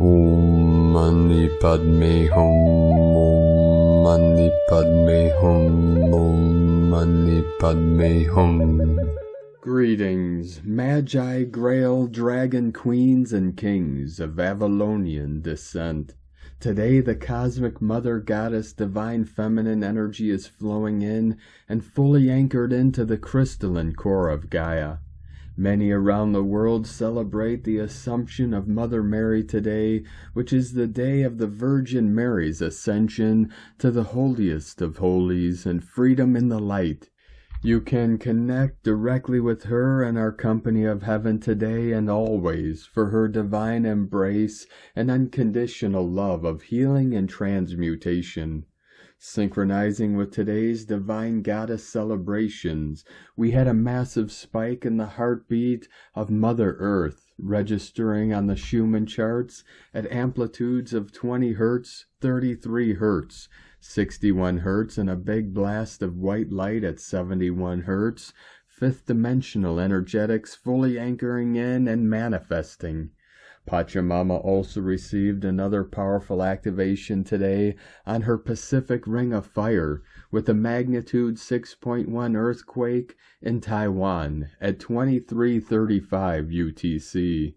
Om Mani Padme Hum. Om Mani Padme Hum. Om Mani Padme Hum. Greetings, Magi, Grail, Dragon Queens, and Kings of Avalonian descent. Today the Cosmic Mother Goddess Divine Feminine energy is flowing in and fully anchored into the crystalline core of Gaia. Many around the world celebrate the Assumption of Mother Mary today, which is the day of the Virgin Mary's ascension to the holiest of holies and freedom in the light. You can connect directly with her and our company of heaven today and always for her divine embrace and unconditional love of healing and transmutation. Synchronizing with today's Divine Goddess celebrations, we had a massive spike in the heartbeat of Mother Earth, registering on the Schumann charts at amplitudes of 20 Hz, 33 Hz, 61 Hz, and a big blast of white light at 71 Hz, fifth dimensional energetics fully anchoring in and manifesting. Pachamama also received another powerful activation today on her Pacific Ring of Fire with a magnitude 6.1 earthquake in Taiwan at 23:35 UTC.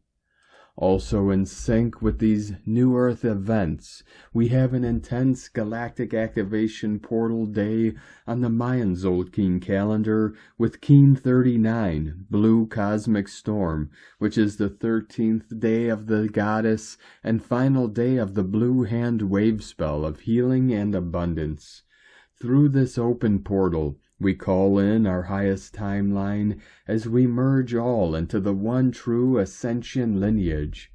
Also in sync with these New Earth events, we have an intense galactic activation portal day on the Mayan Zolkin calendar with Keen 39, Blue Cosmic Storm, which is the 13th day of the Goddess and final day of the Blue Hand wave spell of healing and abundance. Through this open portal, we call in our highest timeline as we merge all into the one true ascension lineage.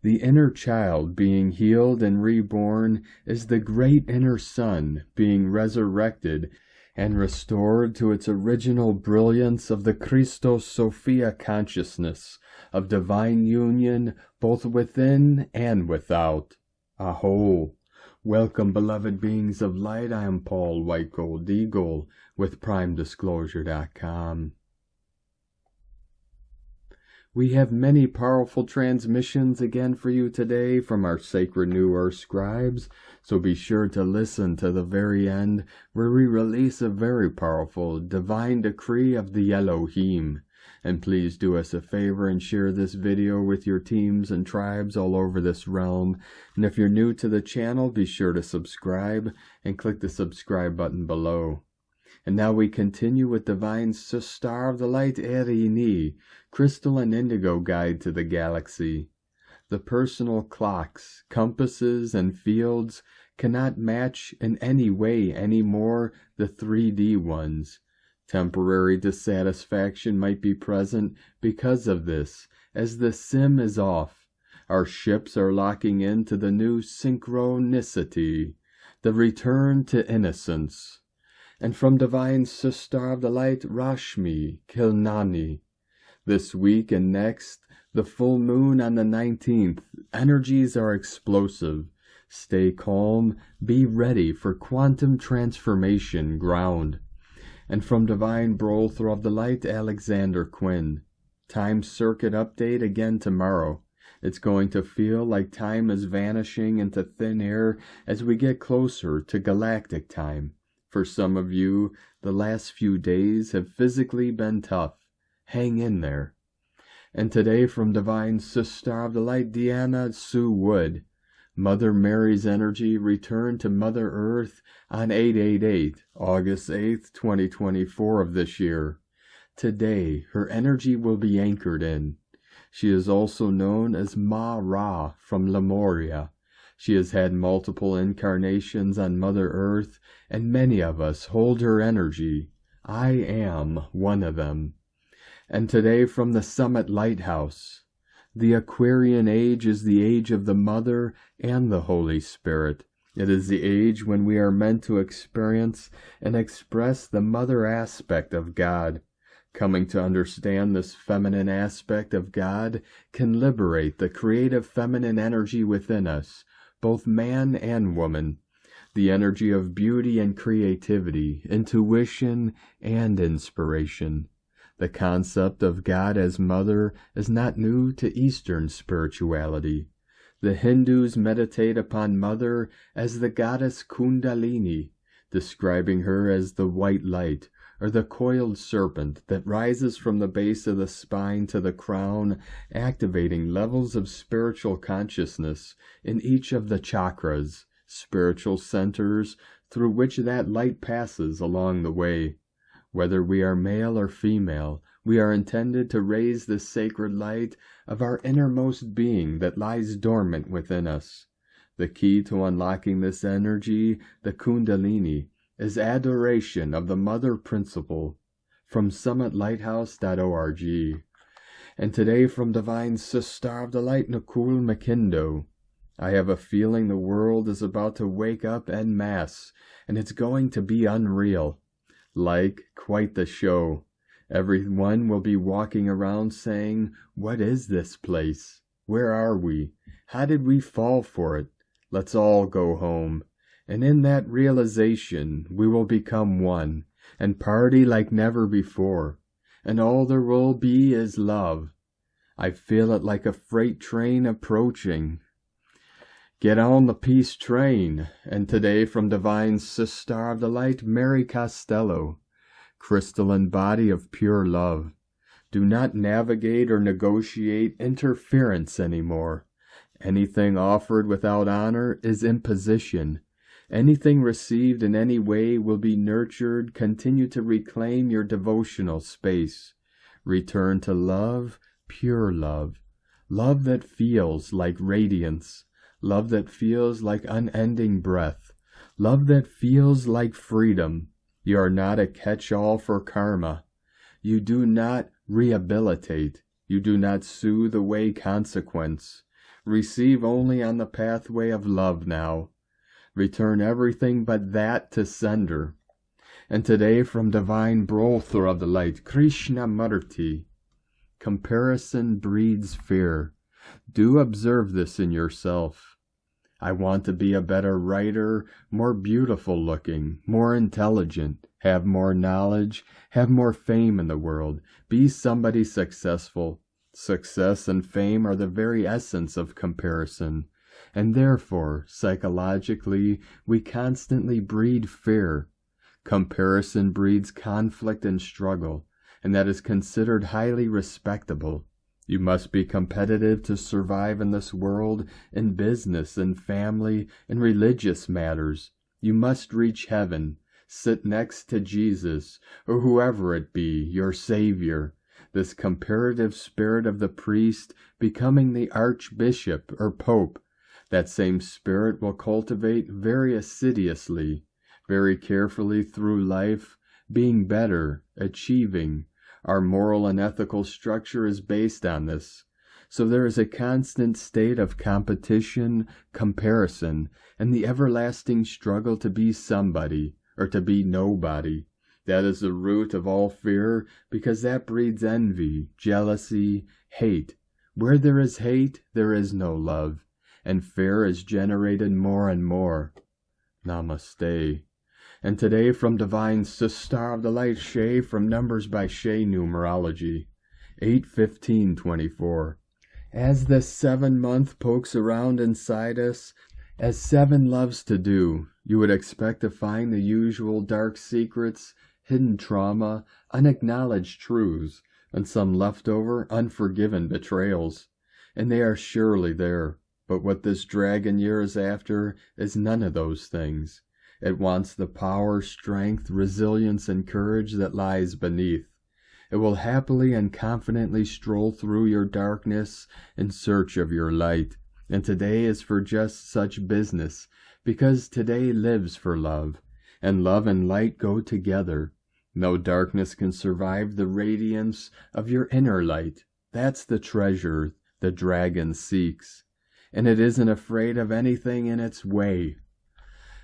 The inner child being healed and reborn is the great inner sun being resurrected and restored to its original brilliance of the Christos Sophia consciousness of divine union both within and without. Aho! Welcome, beloved beings of light. I am Paul White Gold Eagle with PrimeDisclosure.com. We have many powerful transmissions again for you today from our sacred New Earth scribes, so be sure to listen to the very end where we release a very powerful divine decree of the Elohim. And please do us a favor and share this video with your teams and tribes all over this realm. And if you're new to the channel, be sure to subscribe and click the subscribe button below. And now we continue with Divine Star of the Light Erini, Crystal and Indigo Guide to the Galaxy. The personal clocks, compasses, and fields cannot match in any way anymore the 3D ones. Temporary dissatisfaction might be present because of this, as the sim is off. Our ships are locking into the new synchronicity, the return to innocence. And from Divine Sister of the Light, Rashmi Kilnani. This week and next, the full moon on the 19th, energies are explosive. Stay calm, be ready for quantum transformation ground. And from Divine Brother of the Light, Alexander Quinn. Time circuit update again tomorrow. It's going to feel like time is vanishing into thin air as we get closer to galactic time. For some of you, the last few days have physically been tough. Hang in there. And today from Divine Sister of the Light, Deanna Sue Wood. Mother Mary's energy returned to Mother Earth on 8/8/8, August 8th, 2024 of this year. Today, her energy will be anchored in. She is also known as Ma-Ra from Lemuria. She has had multiple incarnations on Mother Earth, and many of us hold her energy. I am one of them. And today from the Summit Lighthouse. The Aquarian age is the age of the Mother and the Holy Spirit. It is the age when we are meant to experience and express the Mother aspect of God. Coming to understand this feminine aspect of God can liberate the creative feminine energy within us, both man and woman. The energy of beauty and creativity, intuition and inspiration. The concept of God as Mother is not new to Eastern spirituality. The Hindus meditate upon Mother as the goddess Kundalini, describing her as the white light, or the coiled serpent that rises from the base of the spine to the crown, activating levels of spiritual consciousness in each of the chakras, spiritual centers, through which that light passes along the way. Whether we are male or female, we are intended to raise the sacred light of our innermost being that lies dormant within us. The key to unlocking this energy, the Kundalini, is adoration of the Mother Principle. From summitlighthouse.org. And today from Divine Sister of the Light, Nicole McKindo. I have a feeling the world is about to wake up en masse, and it's going to be unreal. Like quite the show. Everyone will be walking around saying, "What is this place? Where are we? How did we fall for it? Let's all go home." And in that realization, we will become one, and party like never before. And all there will be is love. I feel it like a freight train approaching. Get on the peace train. And today from Divine Sister of the Light, Mary Costello. Crystalline body of pure love. Do not navigate or negotiate interference anymore. Anything offered without honor is imposition. Anything received in any way will be nurtured. Continue to reclaim your devotional space. Return to love, pure love. Love that feels like radiance. Love that feels like unending breath. Love that feels like freedom. You are not a catch-all for karma. You do not rehabilitate. You do not soothe away consequence. Receive only on the pathway of love now. Return everything but that to sender. And today from Divine Brother of the Light, Krishnamurti. Comparison breeds fear. Do observe this in yourself. I want to be a better writer, more beautiful looking, more intelligent, have more knowledge, have more fame in the world, be somebody successful. Success and fame are the very essence of comparison, and therefore, psychologically, we constantly breed fear. Comparison breeds conflict and struggle, and that is considered highly respectable. You must be competitive to survive in this world, in business, in family, in religious matters. You must reach heaven, sit next to Jesus, or whoever it be, your Savior. This comparative spirit of the priest becoming the archbishop or pope, that same spirit will cultivate very assiduously, very carefully through life, being better, achieving. Our moral and ethical structure is based on this. So there is a constant state of competition, comparison, and the everlasting struggle to be somebody or to be nobody. That is the root of all fear, because that breeds envy, jealousy, hate. Where there is hate, there is no love, and fear is generated more and more. Namaste. And today from Divine Sister of the Light, Shay, from Numbers by Shay Numerology, 8/15/24. As the 7-month pokes around inside us, as 7 loves to do, you would expect to find the usual dark secrets, hidden trauma, unacknowledged truths, and some leftover, unforgiven betrayals. And they are surely there. But what this dragon year is after is none of those things. It wants the power, strength, resilience, and courage that lies beneath. It will happily and confidently stroll through your darkness in search of your light. And today is for just such business, because today lives for love. And love and light go together. No darkness can survive the radiance of your inner light. That's the treasure the dragon seeks. And it isn't afraid of anything in its way.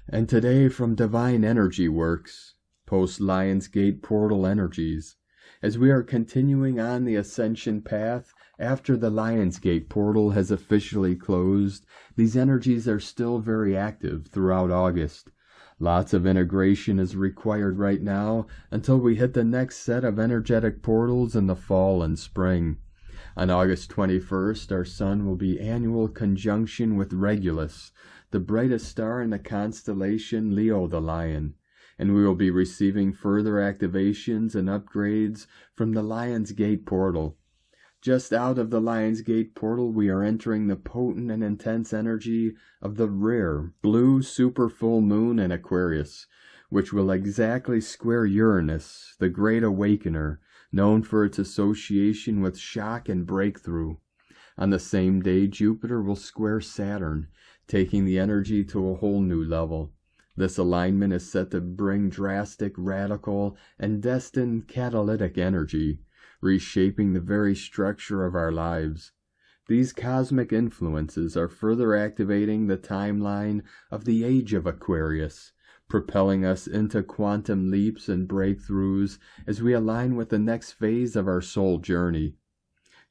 And today from Divine Energy Works, post-Lionsgate portal energies, as we are continuing on the ascension path after the Lionsgate portal has officially closed, these energies are still very active throughout August. Lots of integration is required right now until we hit the next set of energetic portals in the fall and spring. On August 21st, our sun will be annual conjunction with Regulus, the brightest star in the constellation Leo the Lion, and we will be receiving further activations and upgrades from the Lion's Gate portal. Just out of the Lion's Gate portal, we are entering the potent and intense energy of the rare blue super full moon in Aquarius, which will exactly square Uranus, the Great Awakener, known for its association with shock and breakthrough. On the same day, Jupiter will square Saturn, taking the energy to a whole new level. This alignment is set to bring drastic, radical, and destined catalytic energy, reshaping the very structure of our lives. These cosmic influences are further activating the timeline of the age of Aquarius, propelling us into quantum leaps and breakthroughs as we align with the next phase of our soul journey.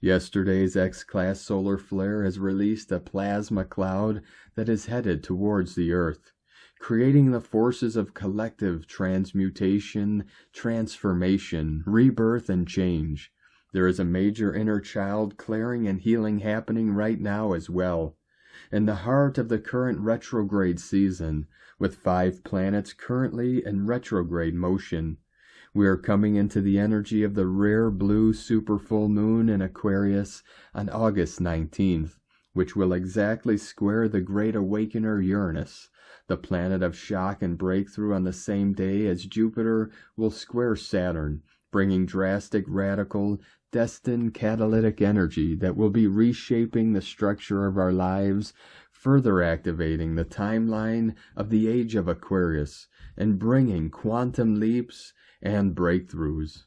Yesterday's X-class solar flare has released a plasma cloud that is headed towards the Earth, creating the forces of collective transmutation, transformation, rebirth, and change. There is a major inner child clearing and healing happening right now as well. In the heart of the current retrograde season, with 5 planets currently in retrograde motion, we are coming into the energy of the rare blue super full moon in Aquarius on August 19th, which will exactly square the Great Awakener Uranus, the planet of shock and breakthrough, on the same day as Jupiter will square Saturn, bringing drastic, radical, destined catalytic energy that will be reshaping the structure of our lives, further activating the timeline of the age of Aquarius, and bringing quantum leaps and breakthroughs.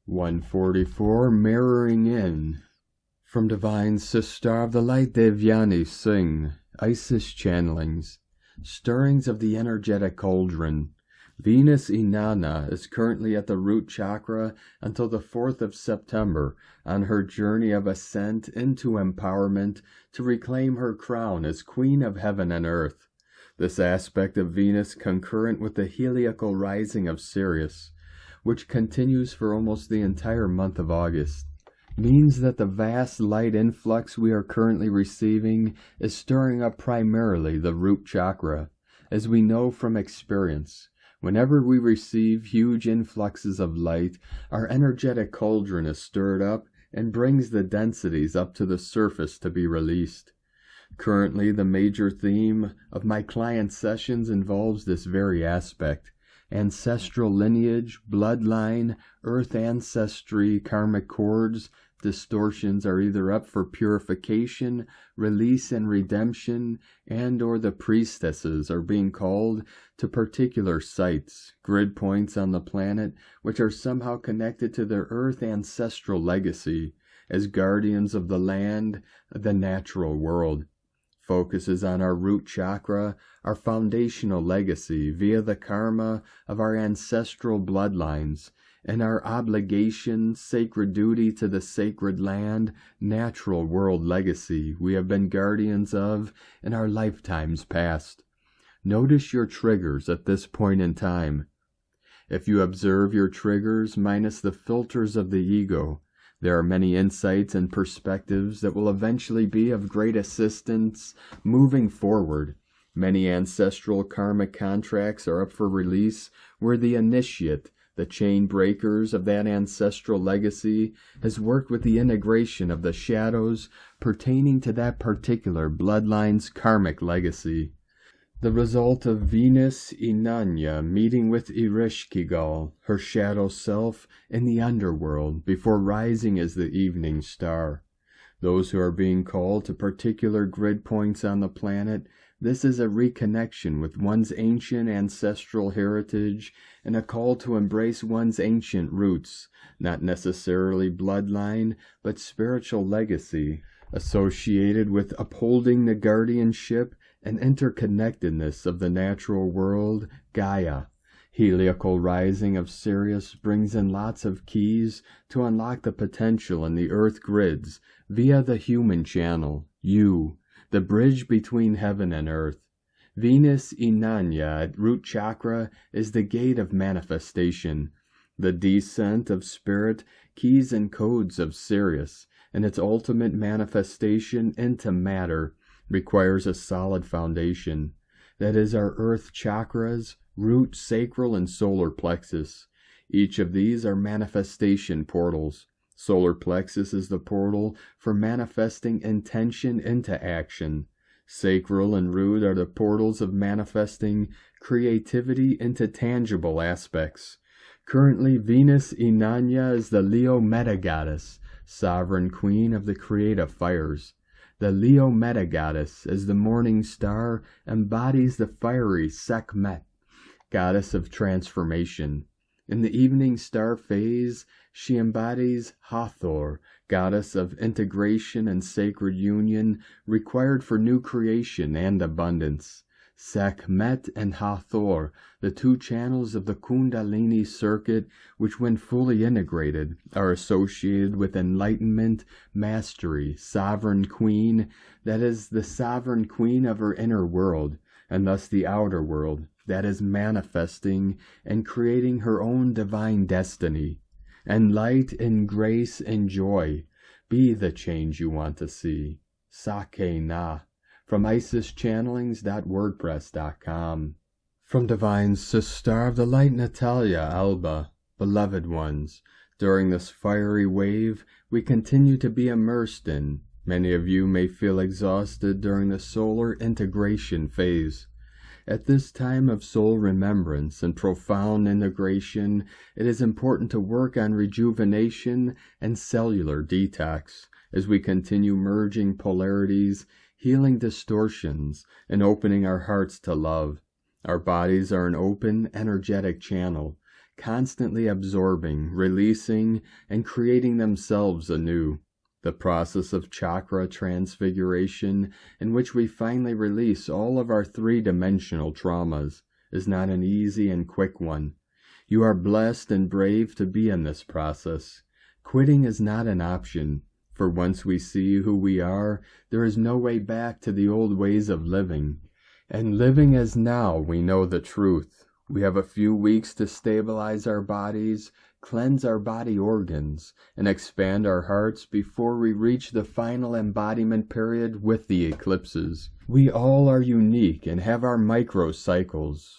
144, mirroring in. From Divine Sister of the Light Devyani Singh, Isis channelings, stirrings of the energetic cauldron. Venus Inanna is currently at the root chakra until the 4th of September on her journey of ascent into empowerment to reclaim her crown as Queen of Heaven and Earth. This aspect of Venus, concurrent with the heliacal rising of Sirius, which continues for almost the entire month of August, means that the vast light influx we are currently receiving is stirring up primarily the root chakra. As we know from experience, whenever we receive huge influxes of light, our energetic cauldron is stirred up and brings the densities up to the surface to be released. Currently, the major theme of my client sessions involves this very aspect. Ancestral lineage, bloodline, earth ancestry, karmic cords, distortions are either up for purification, release, and redemption, and or the priestesses are being called to particular sites, grid points on the planet, which are somehow connected to their earth ancestral legacy as guardians of the land, the natural world. Focuses on our root chakra, our foundational legacy via the karma of our ancestral bloodlines, and our obligation, sacred duty to the sacred land, natural world legacy we have been guardians of in our lifetimes past. Notice your triggers at this point in time. If you observe your triggers minus the filters of the ego, there are many insights and perspectives that will eventually be of great assistance moving forward. Many ancestral karmic contracts are up for release where the initiate, the chain breakers of that ancestral legacy, has worked with the integration of the shadows pertaining to that particular bloodline's karmic legacy. The result of Venus Inanna meeting with Ereshkigal, her shadow self, in the underworld before rising as the evening star. Those who are being called to particular grid points on the planet, this is a reconnection with one's ancient ancestral heritage and a call to embrace one's ancient roots, not necessarily bloodline, but spiritual legacy, associated with upholding the guardianship and interconnectedness of the natural world, Gaia. Heliacal rising of Sirius brings in lots of keys to unlock the potential in the earth grids via the human channel, you, the bridge between heaven and earth. Venus Inanna at root chakra is the gate of manifestation, the descent of spirit, keys and codes of Sirius, and its ultimate manifestation into matter requires a solid foundation. That is our earth chakras, root, sacral, and solar plexus. Each of these are manifestation portals. Solar plexus is the portal for manifesting intention into action. Sacral and root are the portals of manifesting creativity into tangible aspects. Currently, Venus Inanna is the Leo meta-goddess, sovereign queen of the creative fires. The Leo meta-goddess, as the morning star, embodies the fiery Sekhmet, goddess of transformation. In the evening star phase, she embodies Hathor, goddess of integration and sacred union required for new creation and abundance. Sekhmet and Hathor, the two channels of the Kundalini circuit, which when fully integrated are associated with enlightenment, mastery, sovereign queen, that is the sovereign queen of her inner world, and thus the outer world, that is manifesting and creating her own divine destiny. And light and grace and joy be the change you want to see. Zak.Nah. From IsisChannelings.wordpress.com. From Divine Sister of the Light Natalia Alba, beloved ones, during this fiery wave we continue to be immersed in. Many of you may feel exhausted during the solar integration phase. At this time of soul remembrance and profound integration, it is important to work on rejuvenation and cellular detox as we continue merging polarities, healing distortions, and opening our hearts to love. Our bodies are an open, energetic channel, constantly absorbing, releasing, and creating themselves anew. The process of chakra transfiguration, in which we finally release all of our three-dimensional traumas, is not an easy and quick one. You are blessed and brave to be in this process. Quitting is not an option, for once we see who we are, there is no way back to the old ways of living. And living as now we know the truth. We have a few weeks to stabilize our bodies, cleanse our body organs, and expand our hearts before we reach the final embodiment period with the eclipses. We all are unique and have our microcycles.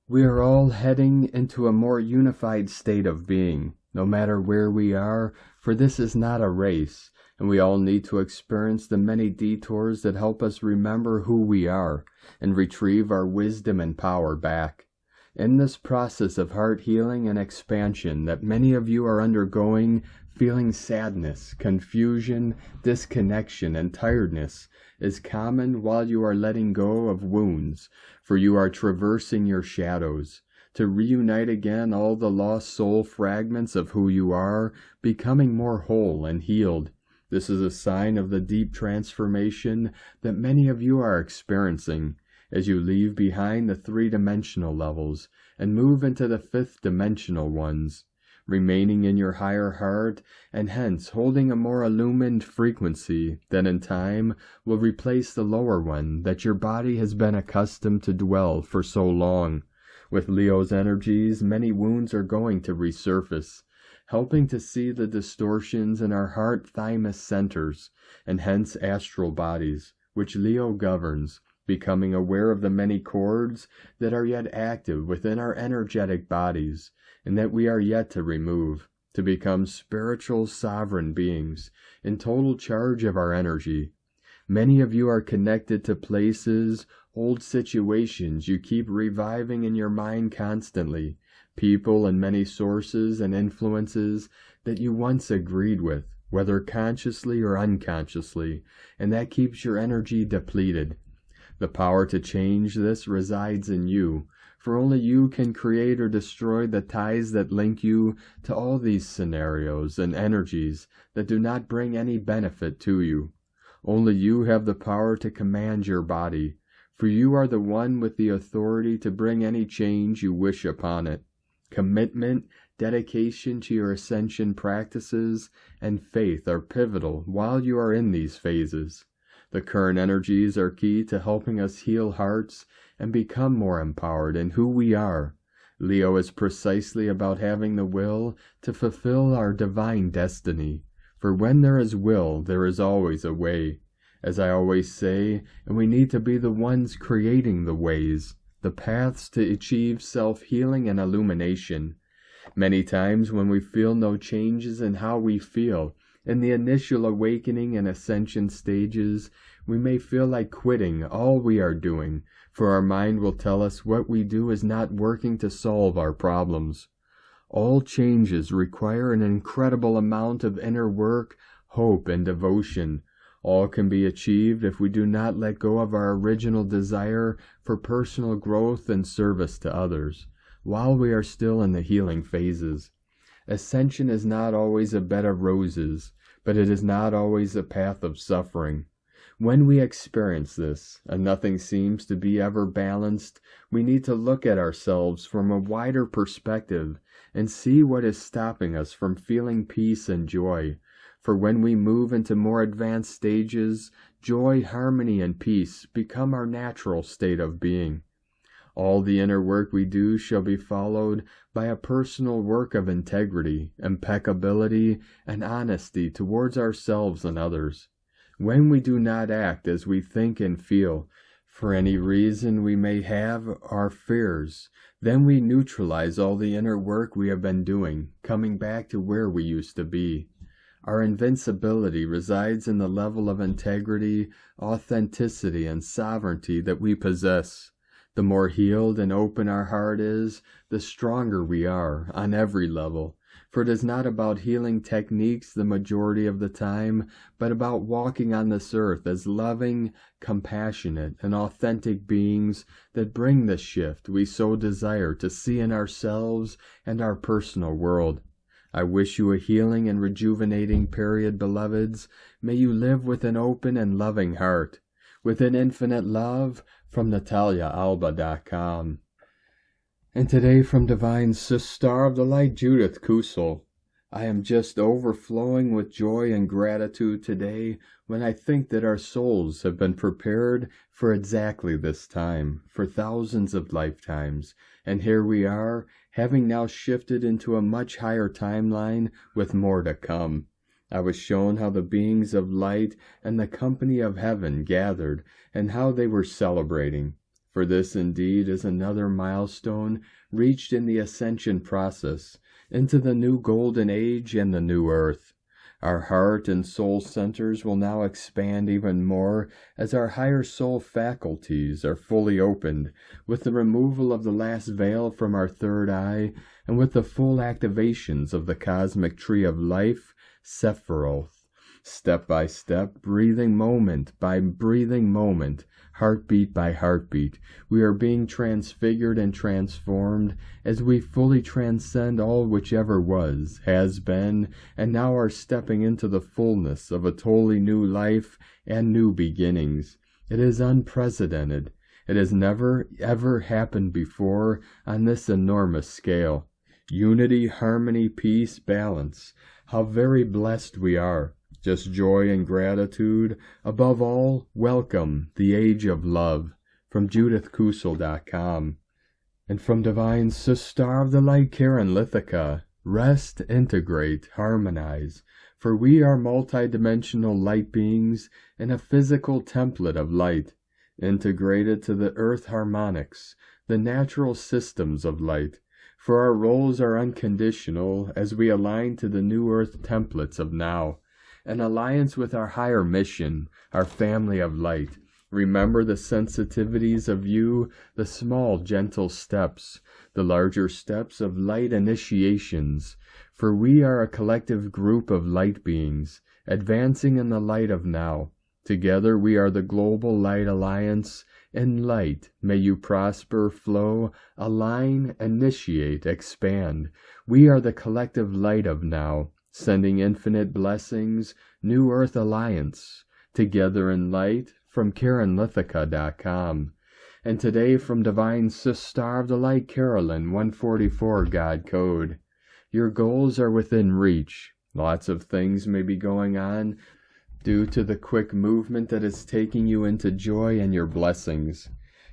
We are all heading into a more unified state of being, no matter where we are, for this is not a race, and we all need to experience the many detours that help us remember who we are and retrieve our wisdom and power back. In this process of heart healing and expansion that many of you are undergoing, feeling sadness, confusion, disconnection, and tiredness is common while you are letting go of wounds, for you are traversing your shadows, to reunite again all the lost soul fragments of who you are, becoming more whole and healed. This is a sign of the deep transformation that many of you are experiencing, as you leave behind the three-dimensional levels and move into the fifth-dimensional ones, remaining in your higher heart and hence holding a more illumined frequency that in time will replace the lower one that your body has been accustomed to dwell for so long. With Leo's energies, many wounds are going to resurface, helping to see the distortions in our heart thymus centers and hence astral bodies, which Leo governs, becoming aware of the many cords that are yet active within our energetic bodies and that we are yet to remove, to become spiritual sovereign beings in total charge of our energy. Many of you are connected to places, old situations you keep reviving in your mind constantly, people and many sources and influences that you once agreed with, whether consciously or unconsciously, and that keeps your energy depleted. The power to change this resides in you, for only you can create or destroy the ties that link you to all these scenarios and energies that do not bring any benefit to you. Only you have the power to command your body, for you are the one with the authority to bring any change you wish upon it. Commitment, dedication to your ascension practices, and faith are pivotal while you are in these phases. The current energies are key to helping us heal hearts and become more empowered in who we are. Leo is precisely about having the will to fulfill our divine destiny, For when there is will, there is always a way, as I always say, and we need to be the ones creating the ways, the paths to achieve self-healing and illumination. Many times when we feel no changes in how we feel, in the initial awakening and ascension stages, we may feel like quitting all we are doing, for our mind will tell us what we do is not working to solve our problems. All changes require an incredible amount of inner work, hope, and devotion. All can be achieved if we do not let go of our original desire for personal growth and service to others, while we are still in the healing phases. Ascension is not always a bed of roses, but it is not always a path of suffering. When we experience this, and nothing seems to be ever balanced, we need to look at ourselves from a wider perspective and see what is stopping us from feeling peace and joy. For when we move into more advanced stages, joy, harmony, and peace become our natural state of being. All the inner work we do shall be followed by a personal work of integrity, impeccability, and honesty towards ourselves and others. When we do not act as we think and feel, for any reason we may have our fears, then we neutralize all the inner work we have been doing, coming back to where we used to be. Our invincibility resides in the level of integrity, authenticity, and sovereignty that we possess. The more healed and open our heart is, the stronger we are on every level. For it is not about healing techniques the majority of the time, but about walking on this earth as loving, compassionate, and authentic beings that bring the shift we so desire to see in ourselves and our personal world. I wish you a healing and rejuvenating period, beloveds. May you live with an open and loving heart. With an infinite love, from NataliaAlba.com. And today from Divine Sister of the Light, Judith Kusel. I am just overflowing with joy and gratitude today when I think that our souls have been prepared for exactly this time, for thousands of lifetimes. And here we are, having now shifted into a much higher timeline with more to come. I was shown how the beings of light and the company of heaven gathered and how they were celebrating. For this indeed is another milestone reached in the ascension process into the new golden age and the new earth. Our heart and soul centers will now expand even more as our higher soul faculties are fully opened with the removal of the last veil from our third eye and with the full activations of the cosmic tree of life, Sephiroth. Step by step, breathing moment by breathing moment, heartbeat by heartbeat, we are being transfigured and transformed as we fully transcend all which ever was, has been, and now are stepping into the fullness of a totally new life and new beginnings. It is unprecedented. It has never ever happened before on this enormous scale. Unity, harmony, peace, balance. How very blessed we are. Just joy and gratitude. Above all, welcome the age of love. From JudithKusel.com. And from Divine Sister of the Light, Karen Lithica. Rest, integrate, harmonize. For we are multidimensional light beings in a physical template of light, integrated to the earth harmonics, the natural systems of light. For our roles are unconditional as we align to the new earth templates of now, an alliance with our higher mission, our family of light. Remember the sensitivities of you, the small gentle steps, the larger steps of light initiations. For we are a collective group of light beings, advancing in the light of now. Together we are the Global Light Alliance. In light, may you prosper, flow, align, initiate, expand. We are the collective light of now, sending infinite blessings, New Earth Alliance. Together in light, from KarenLithica.com. And today from Divine Sister of the Light, Carolyn, 144 God Code. Your goals are within reach. Lots of things may be going on due to the quick movement that is taking you into joy and your blessings.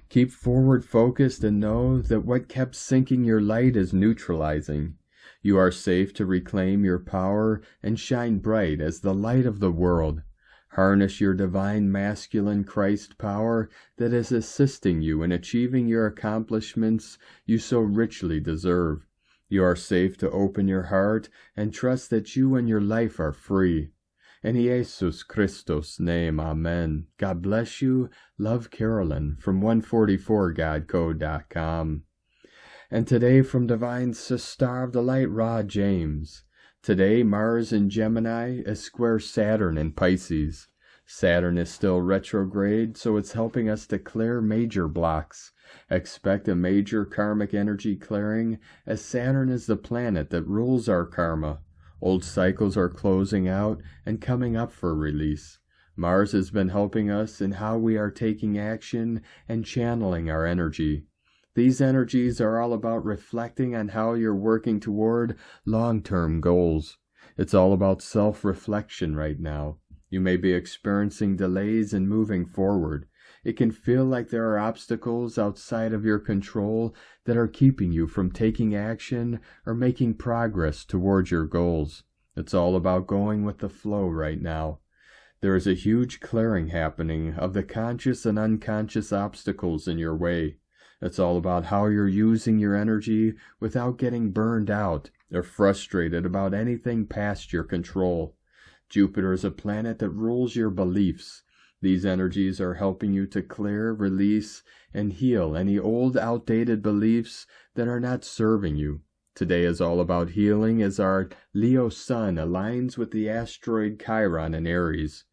Keep forward focused and know that what kept sinking your light is neutralizing. You are safe to reclaim your power and shine bright as the light of the world. Harness your divine masculine Christ power that is assisting you in achieving your accomplishments you so richly deserve. You are safe to open your heart and trust that you and your life are free. In Jesus Christos' name, amen. God bless you. Love, Carolyn, from 144godcode.com. And today from Divine Sister of the Light, Ra James. Today, Mars in Gemini is square Saturn in Pisces. Saturn is still retrograde, so it's helping us to clear major blocks. Expect a major karmic energy clearing, as Saturn is the planet that rules our karma. Old cycles are closing out and coming up for release. Mars has been helping us in how we are taking action and channeling our energy. These energies are all about reflecting on how you're working toward long-term goals. It's all about self-reflection right now. You may be experiencing delays in moving forward. It can feel like there are obstacles outside of your control that are keeping you from taking action or making progress towards your goals. It's all about going with the flow right now. There is a huge clearing happening of the conscious and unconscious obstacles in your way. It's all about how you're using your energy without getting burned out or frustrated about anything past your control. Jupiter is a planet that rules your beliefs. These energies are helping you to clear, release, and heal any old, outdated beliefs that are not serving you. Today is all about healing as our Leo Sun aligns with the asteroid Chiron in Aries.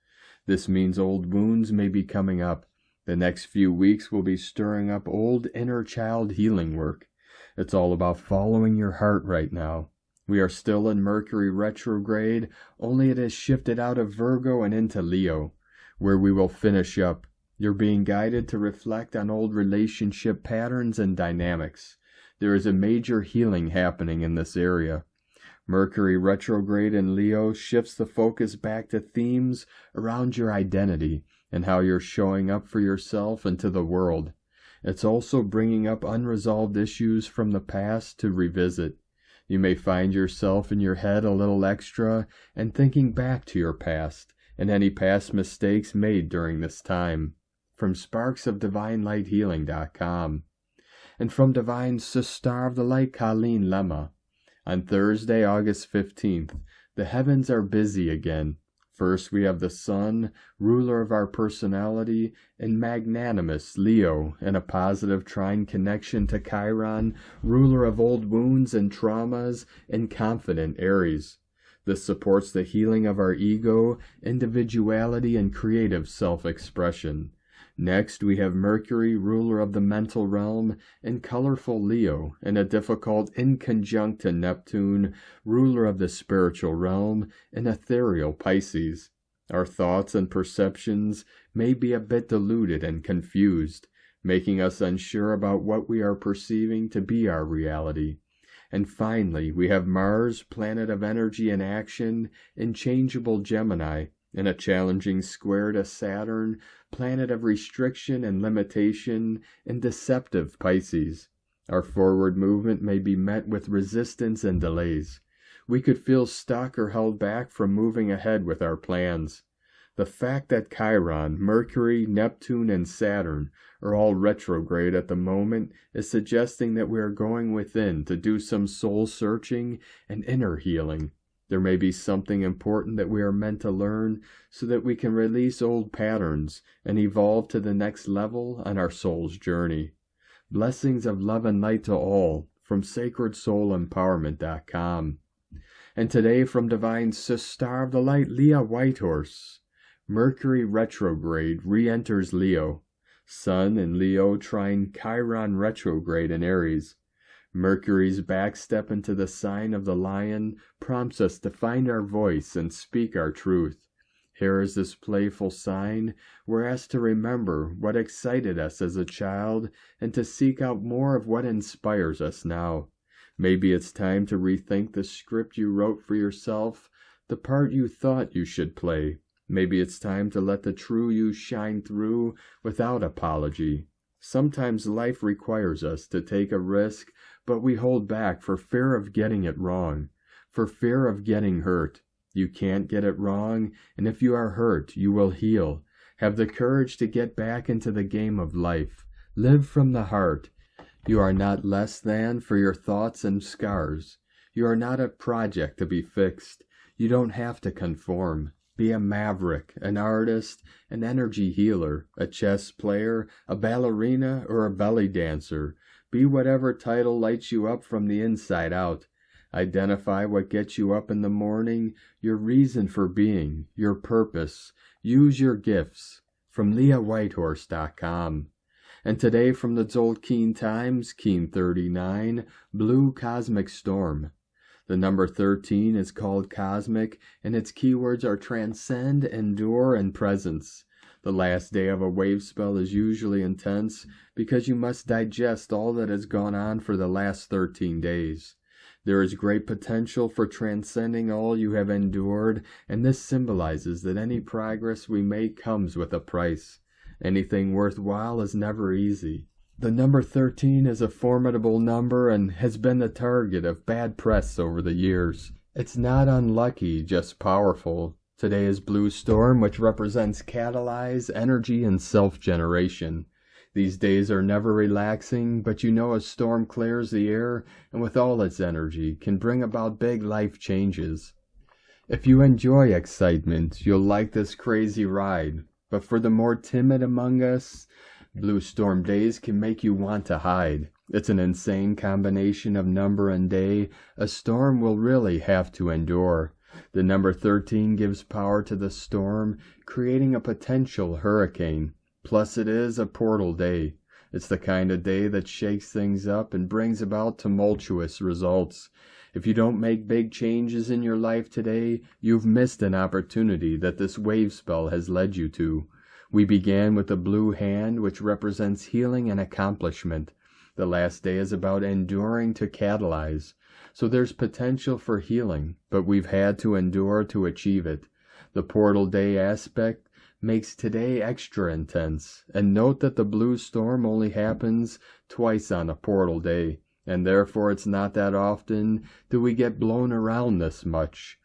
This means old wounds may be coming up. The next few weeks will be stirring up old inner child healing work. It's all about following your heart right now. We are still in Mercury retrograde, only it has shifted out of Virgo and into Leo, where we will finish up. You're being guided to reflect on old relationship patterns and dynamics. There is a major healing happening in this area. Mercury retrograde in Leo shifts the focus back to themes around your identity and how you're showing up for yourself and to the world. It's also bringing up unresolved issues from the past to revisit. You may find yourself in your head a little extra and thinking back to your past and any past mistakes made during this time. From sparksofdivinelighealing.com. And from Divine Sister of the Light, Colleen Lemma. On Thursday, August 15th, the heavens are busy again. First, we have the Sun, ruler of our personality, in magnanimous Leo, in a positive trine connection to Chiron, ruler of old wounds and traumas, in confident Aries. This supports the healing of our ego, individuality, and creative self-expression. Next, we have Mercury, ruler of the mental realm, in colorful Leo, in a difficult inconjunct to Neptune, ruler of the spiritual realm, in ethereal Pisces. Our thoughts and perceptions may be a bit diluted and confused, making us unsure about what we are perceiving to be our reality. And finally, we have Mars, planet of energy and action, in changeable Gemini, in a challenging square to Saturn, planet of restriction and limitation, in deceptive Pisces. Our forward movement may be met with resistance and delays. We could feel stuck or held back from moving ahead with our plans. The fact that Chiron, Mercury, Neptune, and Saturn are all retrograde at the moment is suggesting that we are going within to do some soul searching and inner healing. There may be something important that we are meant to learn so that we can release old patterns and evolve to the next level on our soul's journey. Blessings of love and light to all from sacredsoulempowerment.com. And today from Divine Sister of the Light, Leah Whitehorse. Mercury retrograde re-enters Leo. Sun in Leo trine Chiron retrograde in Aries. Mercury's backstep into the sign of the Lion prompts us to find our voice and speak our truth. Here is this playful sign. We're asked to remember what excited us as a child and to seek out more of what inspires us now. Maybe it's time to rethink the script you wrote for yourself, the part you thought you should play. Maybe it's time to let the true you shine through without apology. Sometimes life requires us to take a risk, but we hold back for fear of getting it wrong, for fear of getting hurt. You can't get it wrong, and if you are hurt, you will heal. Have the courage to get back into the game of life. Live from the heart. You are not less than for your thoughts and scars. You are not a project to be fixed. You don't have to conform. Be a maverick, an artist, an energy healer, a chess player, a ballerina, or a belly dancer. Be whatever title lights you up from the inside out. Identify what gets you up in the morning, your reason for being, your purpose. Use your gifts. From LeahWhitehorse.com. And today from the Tzolk'in Times, Keen 39, Blue Cosmic Storm. The number 13 is called cosmic, and its keywords are transcend, endure, and presence. The last day of a wave spell is usually intense because you must digest all that has gone on for the last 13 days. There is great potential for transcending all you have endured, and this symbolizes that any progress we make comes with a price. Anything worthwhile is never easy. The number 13 is a formidable number and has been the target of bad press over the years. It's not unlucky, just powerful. Today is Blue Storm, which represents catalyze, energy, and self-generation. These days are never relaxing, but you know a storm clears the air and with all its energy can bring about big life changes. If you enjoy excitement, you'll like this crazy ride. But for the more timid among us, Blue Storm days can make you want to hide. It's an insane combination of number and day a storm will really have to endure. The number 13 gives power to the storm, creating a potential hurricane. Plus it is a portal day. It's the kind of day that shakes things up and brings about tumultuous results. If you don't make big changes in your life today, you've missed an opportunity that this wave spell has led you to. We began with the blue hand, which represents healing and accomplishment. The last day is about enduring to catalyze. So there's potential for healing, but we've had to endure to achieve it. The portal day aspect makes today extra intense. And note that the blue storm only happens twice on a portal day, and therefore it's not that often do we get blown around this much.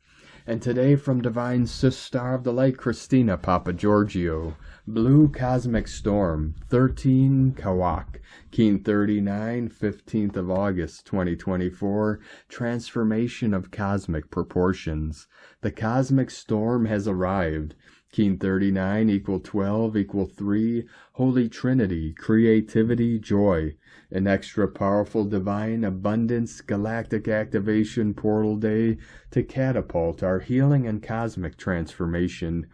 And today from Divine Sister of the Light Christina Papagiorgio, Blue Cosmic Storm, 13 Kawak, Keen 39, 15th of August 2024, Transformation of Cosmic Proportions. The Cosmic Storm has arrived. Keen 39 equal 12 equal 3, Holy Trinity, creativity, joy. An extra powerful divine abundance galactic activation portal day to catapult our healing and cosmic transformation.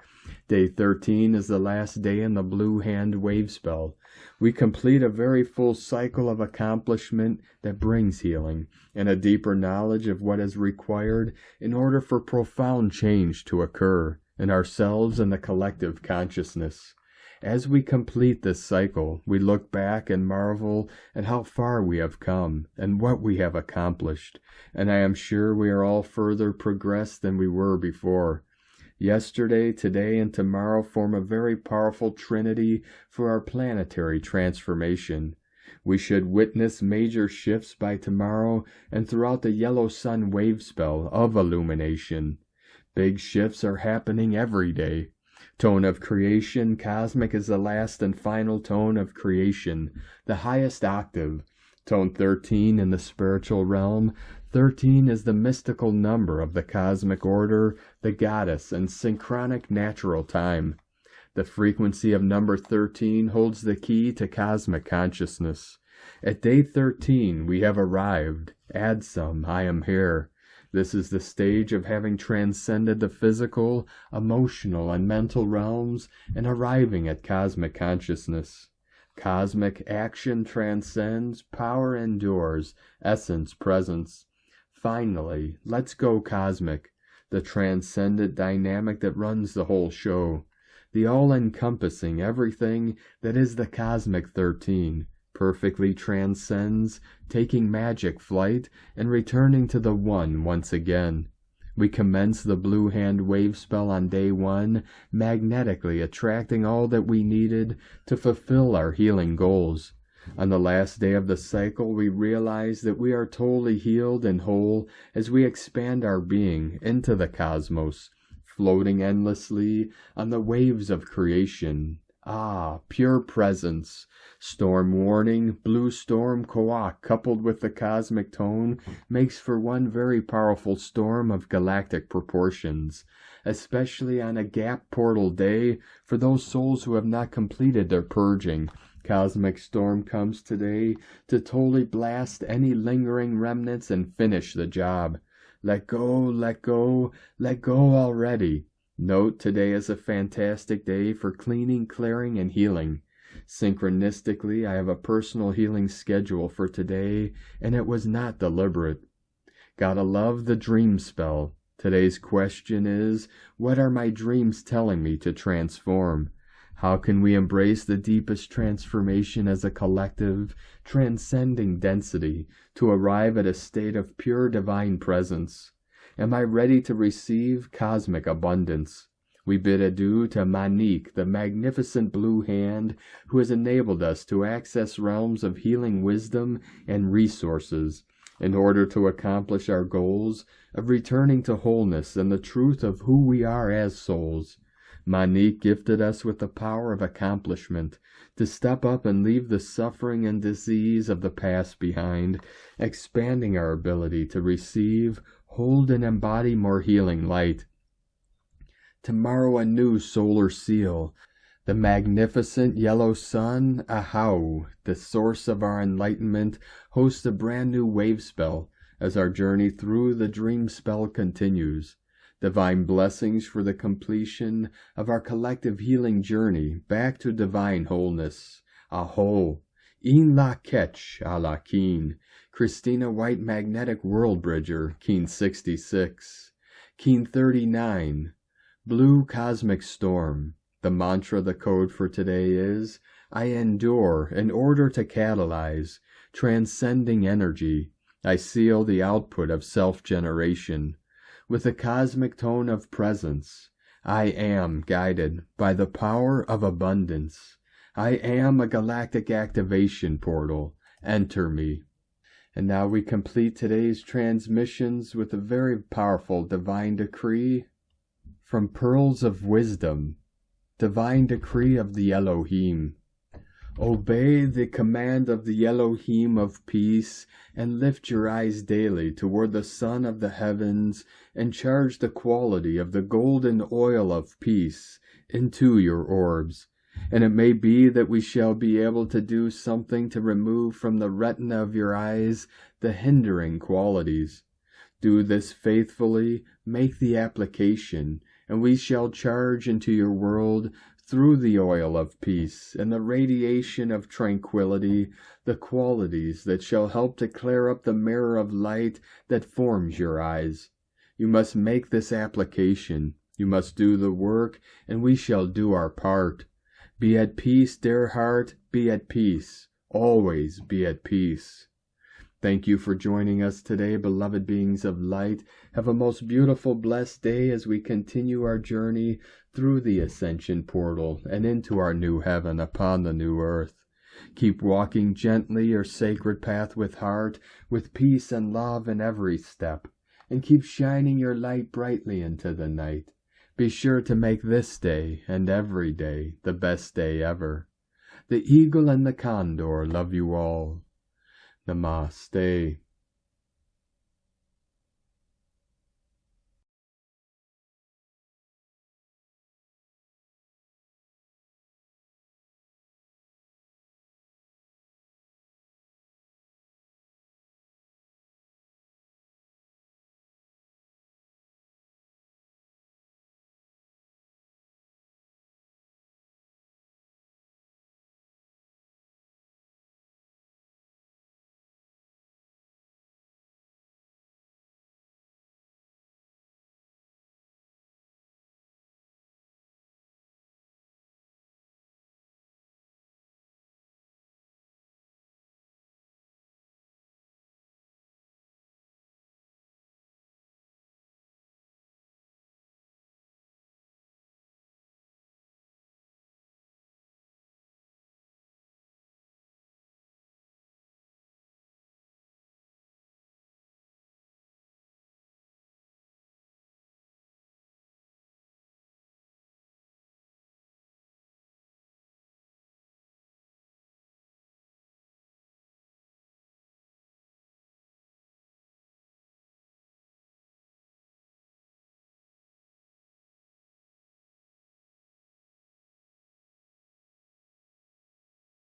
Day 13 is the last day in the blue hand wave spell. We complete a very full cycle of accomplishment that brings healing and a deeper knowledge of what is required in order for profound change to occur in ourselves and the collective consciousness. As we complete this cycle, we look back and marvel at how far we have come and what we have accomplished, and I am sure we are all further progressed than we were before. Yesterday, today, and tomorrow form a very powerful trinity for our planetary transformation. We should witness major shifts by tomorrow and throughout the yellow sun wave spell of illumination. Big shifts are happening every day. Tone of creation, cosmic is the last and final tone of creation, the highest octave. Tone 13 in the spiritual realm. 13 is the mystical number of the cosmic order, the goddess, and synchronic natural time. The frequency of number 13 holds the key to cosmic consciousness. At day 13 we have arrived. Add some, I am here. This is the stage of having transcended the physical, emotional, and mental realms and arriving at cosmic consciousness. Cosmic action transcends, power endures, essence presence. Finally, let's go cosmic, the transcendent dynamic that runs the whole show, the all-encompassing everything that is the cosmic 13. Perfectly transcends, taking magic flight and returning to the one once again. We commence the blue hand wave spell on day 1, magnetically attracting all that we needed to fulfill our healing goals. On the last day of the cycle, we realize that we are totally healed and whole as we expand our being into the cosmos, floating endlessly on the waves of creation. Ah, pure presence. Storm warning, blue storm koak coupled with the cosmic tone makes for one very powerful storm of galactic proportions, especially on a gap portal day for those souls who have not completed their purging. Cosmic storm comes today to totally blast any lingering remnants and finish the job. Let go, let go, let go already. Note, today is a fantastic day for cleaning, clearing, and healing. Synchronistically, I have a personal healing schedule for today, and it was not deliberate. Gotta love the dream spell. Today's question is, what are my dreams telling me to transform? How can we embrace the deepest transformation as a collective, transcending density, to arrive at a state of pure divine presence? Am I ready to receive cosmic abundance? We bid adieu to Manique, the magnificent blue hand, who has enabled us to access realms of healing wisdom and resources, in order to accomplish our goals of returning to wholeness and the truth of who we are as souls. Manique gifted us with the power of accomplishment, to step up and leave the suffering and disease of the past behind, expanding our ability to receive, hold, and embody more healing light. Tomorrow a new solar seal, the magnificent yellow sun, Ahau, the source of our enlightenment, hosts a brand new wave spell as our journey through the dream spell continues. Divine blessings for the completion of our collective healing journey back to divine wholeness. Aho, in la ketch a la keen. Christina White Magnetic World Bridger, Keen 66. Keen 39. Blue Cosmic Storm. The mantra, the code for today is, I endure in order to catalyze, transcending energy. I seal the output of self-generation. With the cosmic tone of presence, I am guided by the power of abundance. I am a galactic activation portal. Enter me. And now we complete today's transmissions with a very powerful divine decree from Pearls of Wisdom. Divine decree of the Elohim. Obey the command of the Elohim of peace, and lift your eyes daily toward the sun of the heavens, and charge the quality of the golden oil of peace into your orbs. And it may be that we shall be able to do something to remove from the retina of your eyes the hindering qualities. Do this faithfully, make the application, and we shall charge into your world, through the oil of peace and the radiation of tranquility, the qualities that shall help to clear up the mirror of light that forms your eyes. You must make this application. You must do the work, and we shall do our part. Be at peace, dear heart, be at peace. Always be at peace. Thank you for joining us today, beloved beings of light. Have a most beautiful, blessed day as we continue our journey through the ascension portal and into our new heaven upon the new earth. Keep walking gently your sacred path with heart, with peace and love in every step, and keep shining your light brightly into the night. Be sure to make this day and every day the best day ever. The eagle and the condor love you all. Namaste.